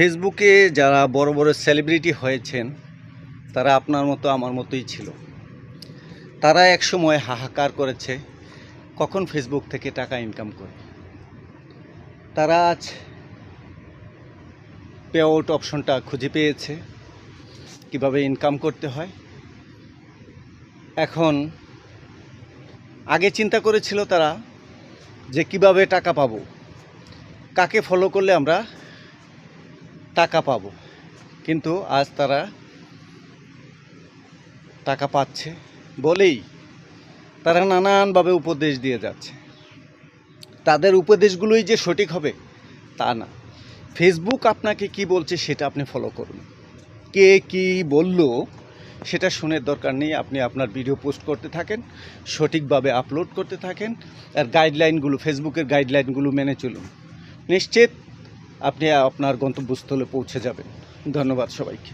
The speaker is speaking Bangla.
ফেসবুকে যারা বড় বড় সেলিব্রিটি হয়েছেন তারা আপনার মতো আমার মতোই ছিল। তারা একসময় হাহাকার করেছে কখন ফেসবুক থেকে টাকা ইনকাম করে। তারা আজ পে আউট অপশনটা খুঁজে পেয়েছে কিভাবে ইনকাম করতে হয়। এখন আগে চিন্তা করেছিল তারা যে কিভাবে টাকা পাবো, কাকে ফলো করলে আমরা টাকা পাবো, কিন্তু আজ তারা টাকা পাচ্ছে বলেই তারা নানানভাবে উপদেশ দিয়ে যাচ্ছে। তাদের উপদেশগুলোই যে সঠিক হবে তা না। ফেসবুক আপনাকে কি বলছে সেটা আপনি ফলো করুন। কে কি বলল সেটা শোনার দরকার নেই। আপনি আপনার ভিডিও পোস্ট করতে থাকেন, সঠিকভাবে আপলোড করতে থাকেন, আর গাইডলাইনগুলো, ফেসবুকের গাইডলাইনগুলো মেনে চলুন। নিশ্চিত আপনি আপনার গন্তব্যস্থলে পৌঁছে যাবেন। ধন্যবাদ সবাইকে।